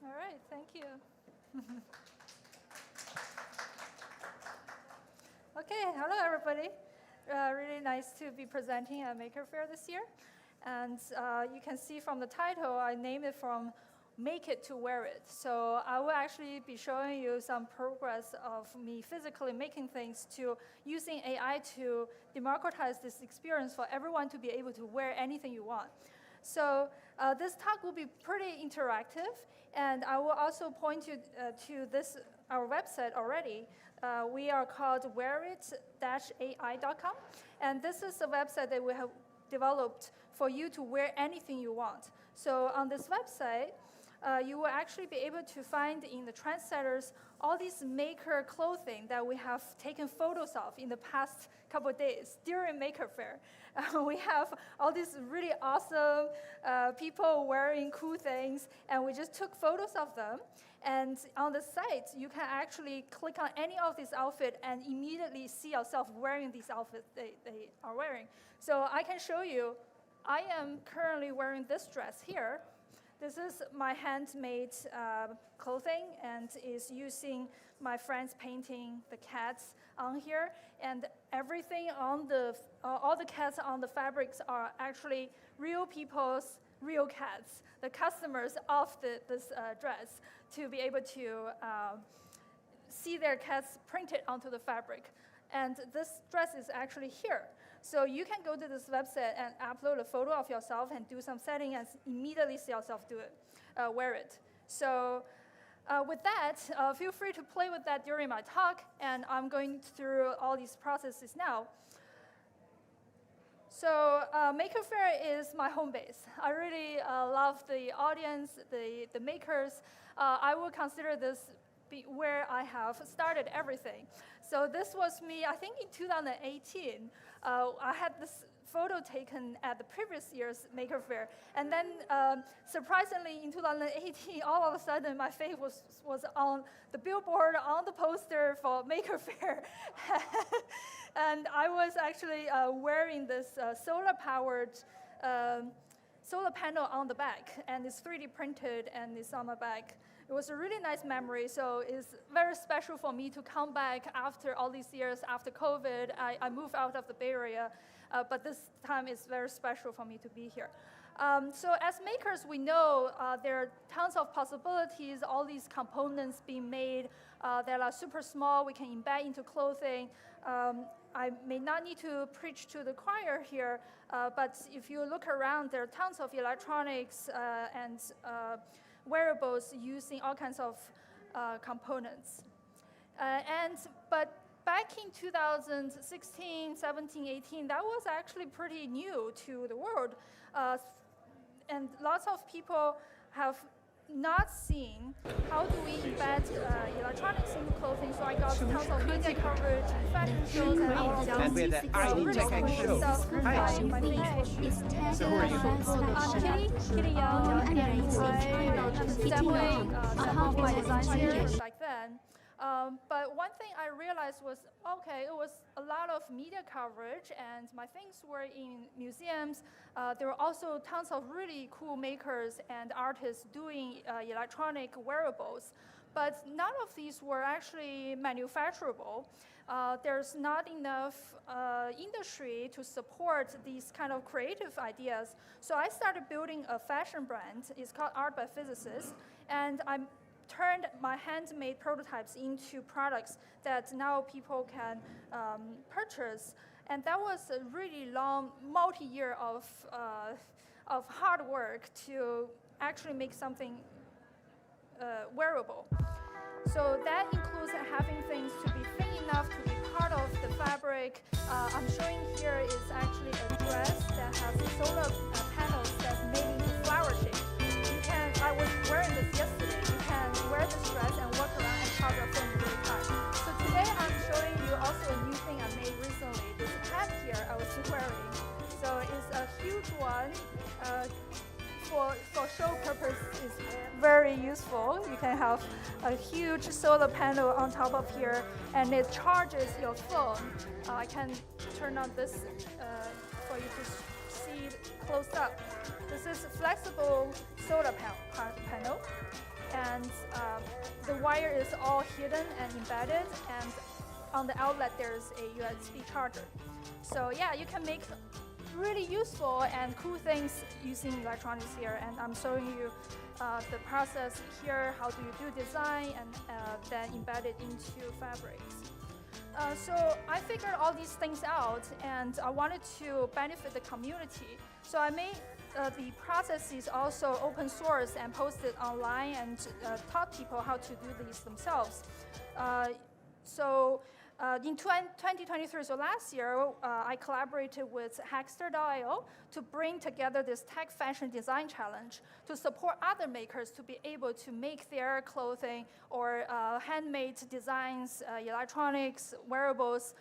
All right, thank you. Okay, hello everybody. Really nice to be presenting at Maker Faire this year. And you can see from the title, I named it from Make It to Wear It. So I will actually be showing you some progress of me physically making things to using AI to democratize this experience for everyone to be able to wear anything you want. So this talk will be pretty interactive, and I will also point you to our website already. We are called wearit-ai.com, and this is a website that we have developed for you to wear anything you want. So on this website, you will actually be able to find in the trendsetters all these maker clothing that we have taken photos of in the past couple of days during Maker Faire. We have all these really awesome people wearing cool things, and we just took photos of them. And on the site, you can actually click on any of these outfits and immediately see yourself wearing these outfits they are wearing. So I can show you, I am currently wearing this dress here. This is my handmade clothing, and is using my friends painting the cats on here. And everything on all the cats on the fabrics are actually real people's real cats, the customers of this dress, to be able to see their cats printed onto the fabric. And this dress is actually here. So you can go to this website and upload a photo of yourself and do some setting and immediately see yourself do it, wear it. So with that, feel free to play with that during my talk, and I'm going through all these processes now. So Maker Faire is my home base. I really love the audience, the makers. I would consider this where I have started everything. So this was me, I think in 2018. I had this photo taken at the previous year's Maker Faire. And then surprisingly, in 2018, all of a sudden, my face was on the billboard, on the poster for Maker Faire. And I was actually wearing this solar-powered solar panel on the back, and it's 3D printed, and it's on my back. It was a really nice memory, so it's very special for me to come back after all these years, after COVID. I moved out of the Bay Area, but this time is very special for me to be here. So as makers, we know there are tons of possibilities, all these components being made that are super small, we can embed into clothing. I may not need to preach to the choir here, but if you look around, there are tons of electronics and wearables using all kinds of components. But back in 2016, 17, 18, that was actually pretty new to the world. And lots of people have not seen how do we embed electronics into clothing, so I got tons of media coverage, fashion shows, and all of those. And we're the ID Tech X show. Hi. So who are you? I'm Kitty Yeung, and I'm demoing some of my designs here back then. But one thing I realized was, okay, it was a lot of media coverage, and my things were in museums. There were also tons of really cool makers and artists doing electronic wearables. But none of these were actually manufacturable. There's not enough industry to support these kind of creative ideas. So I started building a fashion brand. It's called Art by Physicist. And I turned my handmade prototypes into products that now people can purchase. And that was a really long, multi-year of hard work to actually make something wearable. So that includes having things to be thin enough to be part of the fabric. I'm showing here is actually a dress that has solar panels that's made into flower shape. I was wearing this yesterday. You can wear this dress and walk around and charge your phone really tight. So today I'm showing you also a new thing I made recently. This hat here I was wearing. So it's a huge one. For show purpose, it's very useful. You can have a huge solar panel on top of here, and it charges your phone. I can turn on this for you to see close up. This is a flexible solar panel. and the wire is all hidden and embedded, and on the outlet there's a USB charger. So yeah, you can make really useful and cool things using electronics here, and I'm showing you the process here, how do you do design, and then embed it into fabrics. So I figured all these things out, and I wanted to benefit the community. So I made the processes also open source and posted online, and taught people how to do these themselves. In 2023, so last year, I collaborated with Hackster.io to bring together this tech fashion design challenge to support other makers to be able to make their clothing or handmade designs, electronics, wearables,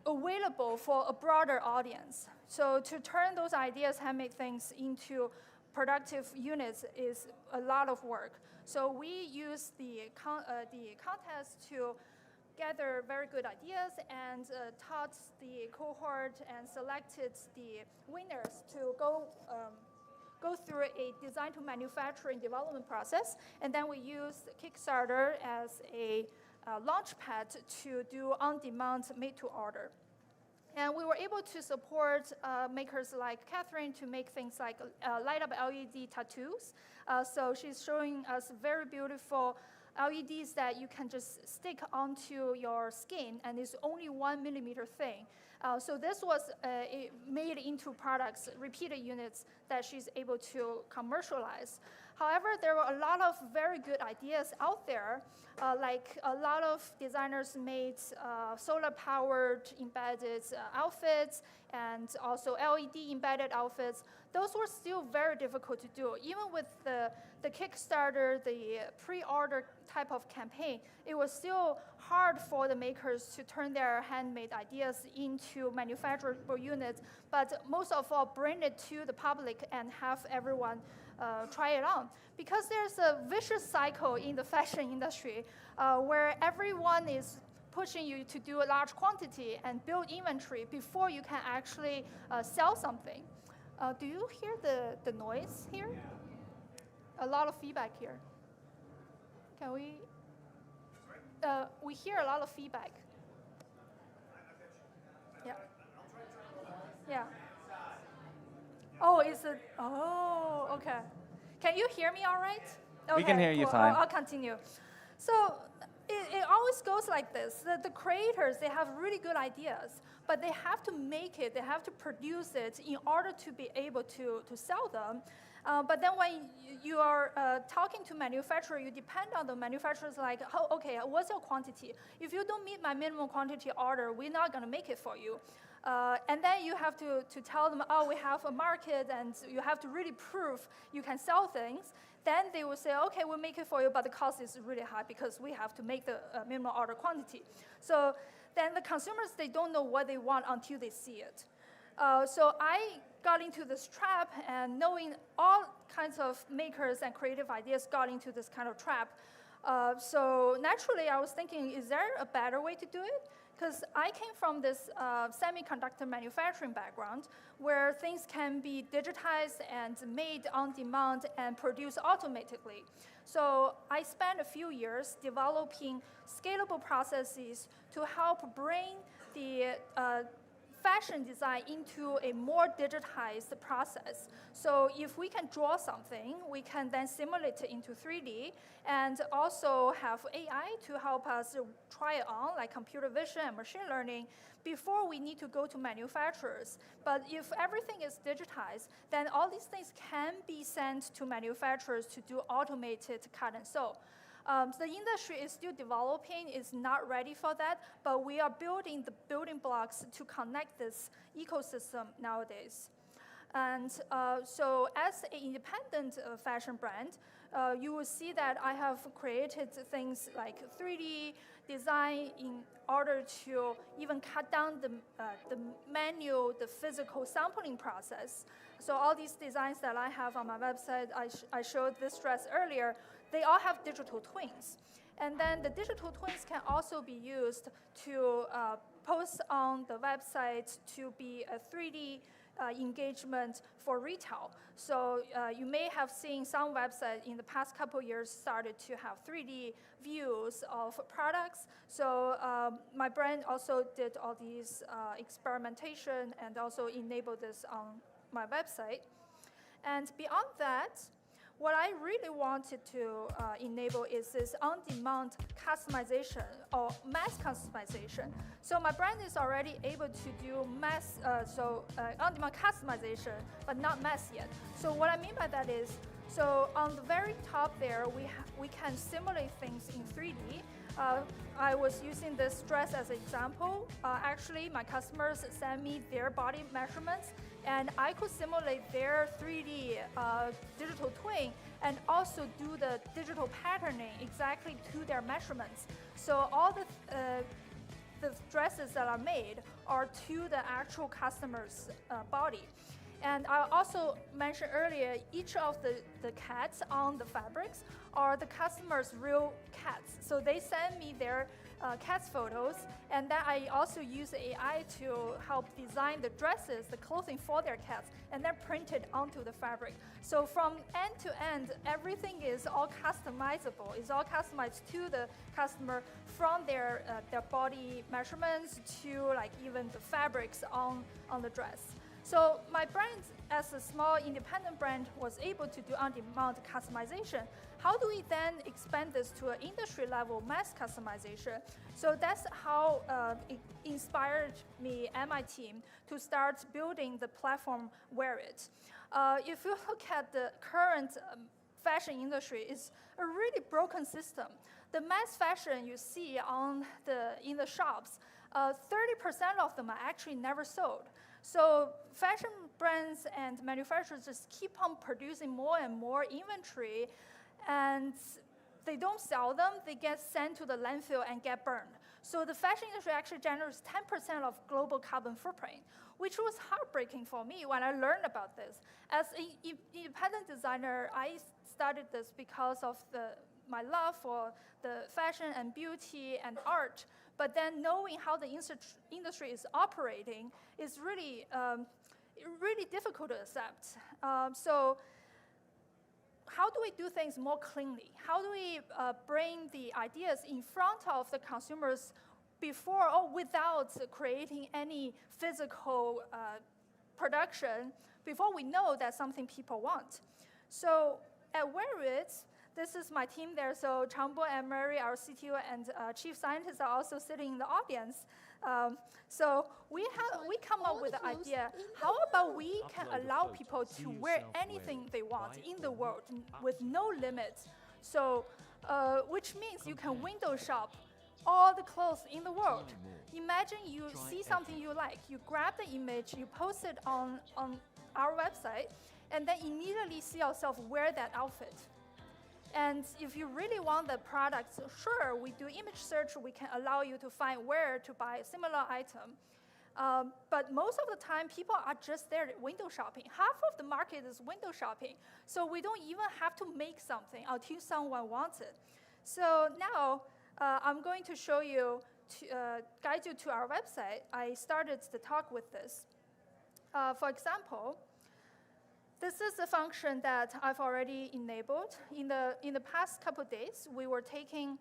available for a broader audience. So to turn those ideas, handmade things, into productive units is a lot of work. So we use the contest to gather very good ideas and taught the cohort and selected the winners to go through a design to manufacturing development process. And then we used Kickstarter as a launch pad to do on-demand made-to-order. And we were able to support makers like Catherine to make things like light-up LED tattoos. So she's showing us very beautiful LEDs that you can just stick onto your skin, and it's only 1 millimeter thin. So this was made into products, repeated units that she's able to commercialize. However, there were a lot of very good ideas out there, like a lot of designers made solar-powered embedded outfits and also LED embedded outfits. Those were still very difficult to do. Even with the Kickstarter, the pre-order type of campaign, it was still hard for the makers to turn their handmade ideas into manufacturable units, but most of all, bring it to the public and have everyone try it on. Because there's a vicious cycle in the fashion industry where everyone is pushing you to do a large quantity and build inventory before you can actually sell something. Do you hear the noise here? A lot of feedback here. Can we? We hear a lot of feedback. Yeah. Yeah. Oh, is it? Oh, okay. Can you hear me all right? Okay, we can hear you cool. fine. I'll continue. So it always goes like this. The creators, they have really good ideas, but they have to make it, they have to produce it in order to be able to sell them. But then when you are talking to manufacturer, you depend on the manufacturers like, oh, okay, what's your quantity? If you don't meet my minimum quantity order, we're not going to make it for you. And then you have to tell them, oh, we have a market, and you have to really prove you can sell things. Then they will say, okay, we'll make it for you, but the cost is really high because we have to make the minimum order quantity. So then the consumers, they don't know what they want until they see it. So I got into this trap, and knowing all kinds of makers and creative ideas got into this kind of trap. So naturally, I was thinking, is there a better way to do it? Because I came from this semiconductor manufacturing background where things can be digitized and made on demand and produced automatically. So I spent a few years developing scalable processes to help bring the fashion design into a more digitized process. So if we can draw something, we can then simulate it into 3D and also have AI to help us try it on, like computer vision and machine learning, before we need to go to manufacturers. But if everything is digitized, then all these things can be sent to manufacturers to do automated cut and sew. The industry is still developing, it's not ready for that, but we are building the building blocks to connect this ecosystem nowadays. And so as an independent fashion brand, you will see that I have created things like 3D design in order to even cut down the manual, the physical sampling process. So all these designs that I have on my website, I showed this dress earlier, they all have digital twins. And then the digital twins can also be used to post on the website to be a 3D engagement for retail. So you may have seen some websites in the past couple years started to have 3D views of products. So my brand also did all these experimentation and also enabled this on my website. And beyond that, what I really wanted to enable is this on-demand customization or mass customization. So my brand is already able to do mass, on-demand customization, but not mass yet. So what I mean by that is, so on the very top there, we can simulate things in 3D. I was using this dress as an example. Actually, my customers send me their body measurements, and I could simulate their 3D digital twin and also do the digital patterning exactly to their measurements. So all the dresses that are made are to the actual customer's body. And I also mentioned earlier, each of the cats on the fabrics are the customer's real cats. So they send me their cats photos, and then I also use AI to help design the dresses, the clothing for their cats, and then print it onto the fabric. So from end to end, everything is all customizable. It's all customized to the customer, from their body measurements to like even the fabrics on the dress. So my brand, as a small independent brand, was able to do on-demand customization. How do we then expand this to an industry-level mass customization? So that's how it inspired me and my team to start building the platform Wear It. If you look at the current fashion industry, it's a really broken system. The mass fashion you see in the shops, 30% of them are actually never sold. So fashion brands and manufacturers just keep on producing more and more inventory, and they don't sell them. They get sent to the landfill and get burned. So the fashion industry actually generates 10% of global carbon footprint, which was heartbreaking for me when I learned about this. As an independent designer, I started this because of my love for the fashion and beauty and art. But then knowing how the industry is operating is really, really difficult to accept. So how do we do things more cleanly? How do we bring the ideas in front of the consumers before or without creating any physical production before we know that's something people want? So at Wear It, this is my team there. So Changbo and Mare, our CTO and chief scientists, are also sitting in the audience. So we come up with the idea, how about we can allow people to wear anything they want in the world with no limits? So, which means you can window shop all the clothes in the world. Imagine you see something you like, you grab the image, you post it on our website, and then immediately see yourself wear that outfit. And if you really want the product, so sure, we do image search. We can allow you to find where to buy a similar item. But most of the time, people are just there window shopping. Half of the market is window shopping. So we don't even have to make something until someone wants it. So now I'm going to show you, guide you to our website. I started the talk with this. For example, this is a function that I've already enabled. In the past couple of days, we were taking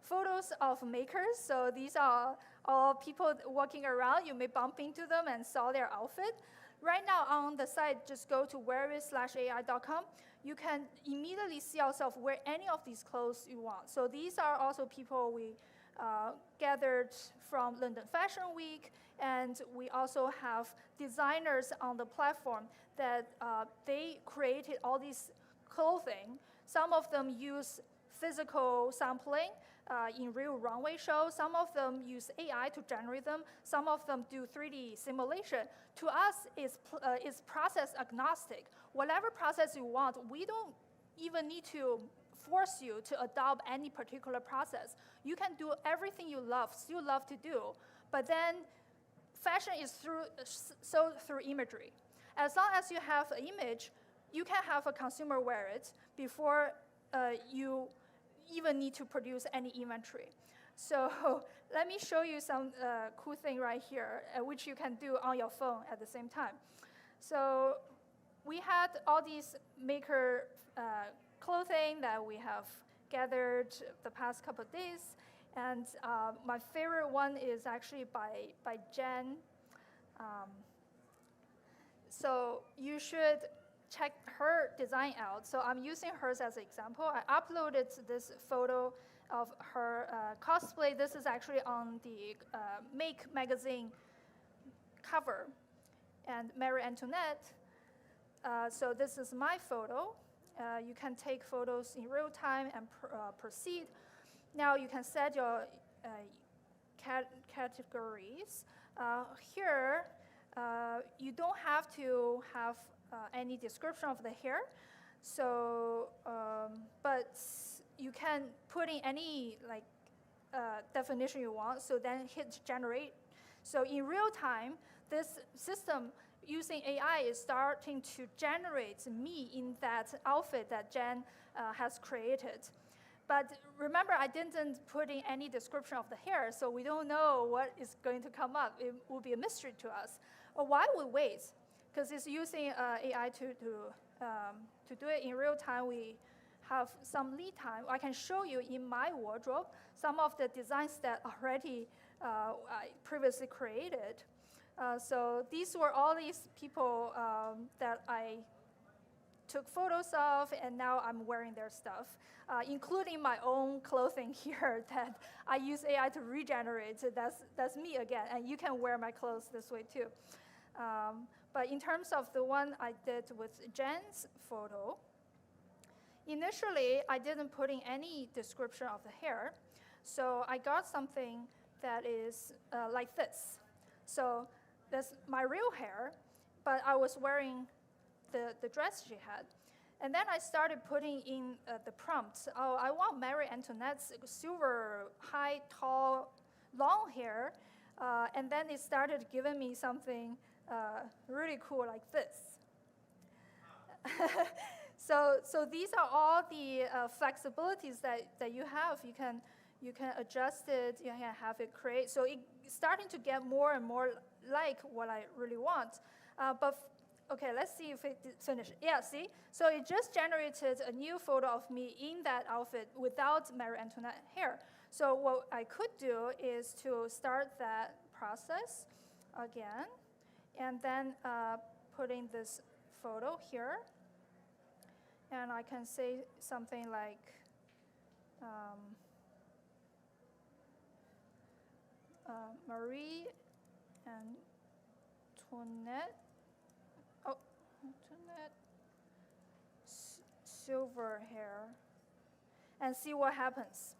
photos of makers. So these are all people walking around. You may bump into them and saw their outfit. Right now on the site, just go to wearit.ai.com. You can immediately see yourself wear any of these clothes you want. So these are also people we gathered from London Fashion Week, and we also have designers on the platform that they created all these clothing. Some of them use physical sampling in real runway shows. Some of them use AI to generate them. Some of them do 3D simulation. To us, it's process agnostic. Whatever process you want, we don't even need to force you to adopt any particular process. You can do everything you love, still love to do, but then fashion is sold through imagery. As long as you have an image, you can have a consumer wear it before you even need to produce any inventory. So let me show you some cool thing right here, which you can do on your phone at the same time. So we had all these maker clothing that we have gathered the past couple of days. And my favorite one is actually by Jen. So you should check her design out. So I'm using hers as an example. I uploaded this photo of her cosplay. This is actually on the Make magazine cover. And Marie Antoinette. So this is my photo. You can take photos in real time and proceed. Now you can set your categories. Here, you don't have to have any description of the hair. So, but you can put in any definition you want. So then hit generate. So in real time, this system using AI is starting to generate me in that outfit that Jen has created. But remember, I didn't put in any description of the hair, so we don't know what is going to come up. It will be a mystery to us. Why we wait? Because it's using AI to do it in real time. We have some lead time. I can show you in my wardrobe some of the designs that already I previously created. So these were all these people that I took photos of, and now I'm wearing their stuff, including my own clothing here that I use AI to regenerate. So that's me again, and you can wear my clothes this way too. But in terms of the one I did with Jen's photo, initially I didn't put in any description of the hair, so I got something that is like this. So that's my real hair, but I was wearing the dress she had. And then I started putting in the prompts. Oh, I want Marie Antoinette's silver, high, tall, long hair. And then it started giving me something really cool like this. So these are all the flexibilities that you have. You can adjust it, you can have it create. So it's starting to get more and more like what I really want. Okay, let's see if it finished. Yeah, see? So it just generated a new photo of me in that outfit without Marie Antoinette hair. So what I could do is to start that process again, and then put in this photo here. And I can say something like, Marie Antoinette, Antoinette, silver hair, and see what happens.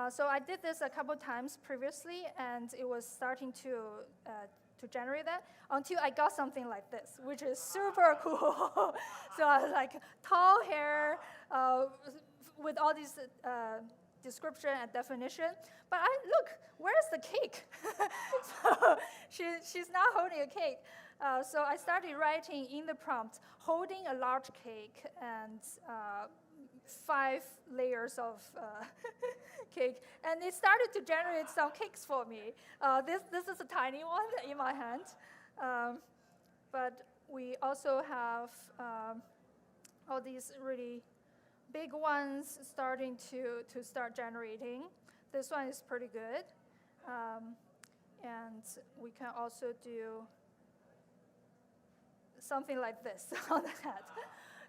So I did this a couple times previously, and it was starting to generate that until I got something like this, which is super cool. So I was like, tall hair with all these description and definition. But look, where's the cake? So she's not holding a cake. So I started writing in the prompt, holding a large cake and 5 layers of cake. And it started to generate some cakes for me. This is a tiny one in my hand. But we also have all these really big ones starting to start generating. This one is pretty good. And we can also do something like this on the head.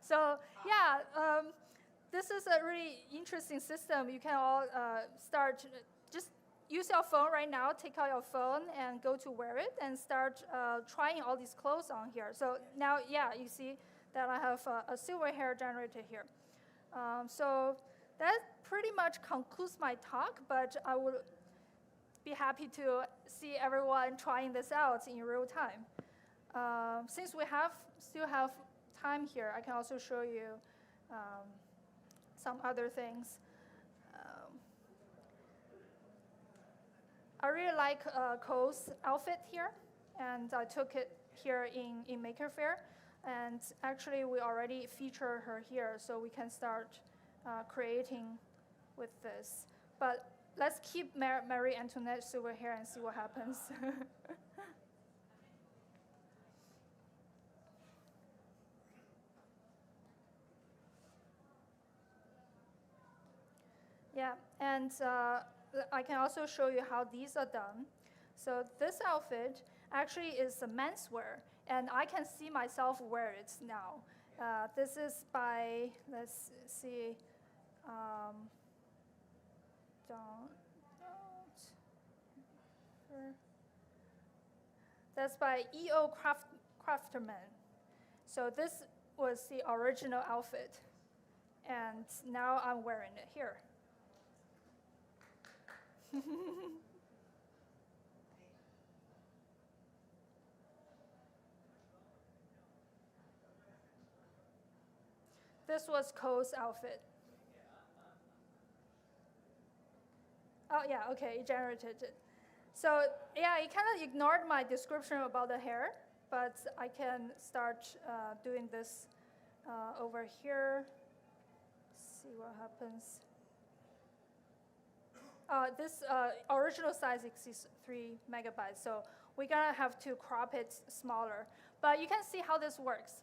So yeah, this is a really interesting system. You can all start, just use your phone right now, take out your phone and go to wear it and start trying all these clothes on here. So now, yeah, you see that I have a silver hair generated here. So that pretty much concludes my talk, but I would be happy to see everyone trying this out in real time. Since we still have time here, I can also show you some other things. I really like Cole's outfit here, and I took it here in Maker Faire. And actually, we already feature her here, so we can start creating with this. But let's keep Marie Antoinette silver hair and see what happens. Yeah, and I can also show you how these are done. So this outfit actually is a menswear, and I can see myself wear it now. This is by, let's see, that's by E.O. Crafterman. So this was the original outfit, and now I'm wearing it here. This was Cole's outfit. Oh yeah, okay, it generated it. So yeah, it kind of ignored my description about the hair, but I can start doing this over here. See what happens. This original size is 3 megabytes, so we're gonna have to crop it smaller. But you can see how this works.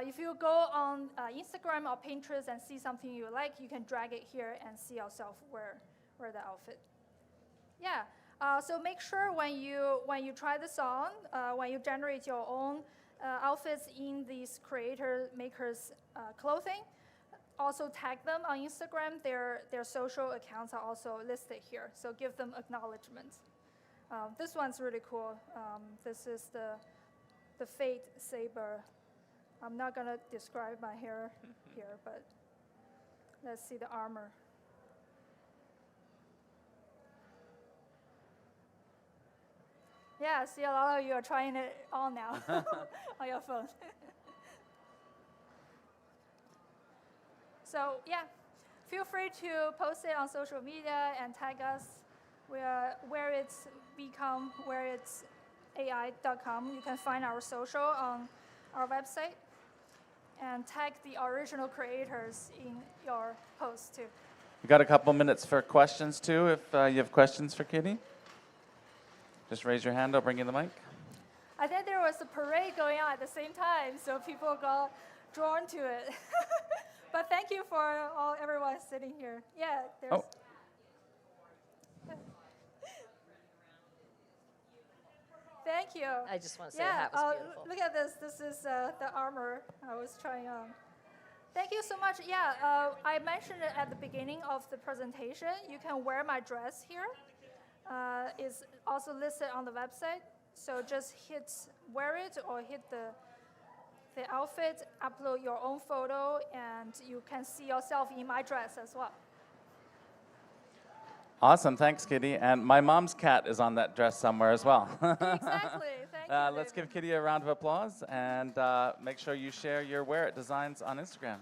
If you go on Instagram or Pinterest and see something you like, you can drag it here and see yourself wear the outfit. Yeah. So make sure when you try this on, when you generate your own outfits in these makers' clothing, also tag them on Instagram. Their social accounts are also listed here, so give them acknowledgement. This one's really cool. This is the Fate Saber. I'm not gonna describe my hair here, but let's see the armor. Yeah, see, a lot of you are trying it on now on your phone. So yeah, feel free to post it on social media and tag us where it's ai.com. You can find our social on our website and tag the original creators in your post too. We got a couple minutes for questions too. If you have questions for Kitty, just raise your hand. I'll bring you the mic. I think there was a parade going on at the same time, so people got drawn to it. But thank you for everyone sitting here. Yeah, there's. Oh. Thank you. I just want to say the hat was beautiful. Look at this. This is the armor I was trying on. Thank you so much. Yeah, I mentioned it at the beginning of the presentation. You can wear my dress here. It's also listed on the website. So just wear it or hit the outfit, upload your own photo, and you can see yourself in my dress as well. Awesome, thanks, Kitty. And my mom's cat is on that dress somewhere as well. Exactly, thank you. Let's give Kitty a round of applause, and make sure you share your Wear It designs on Instagram.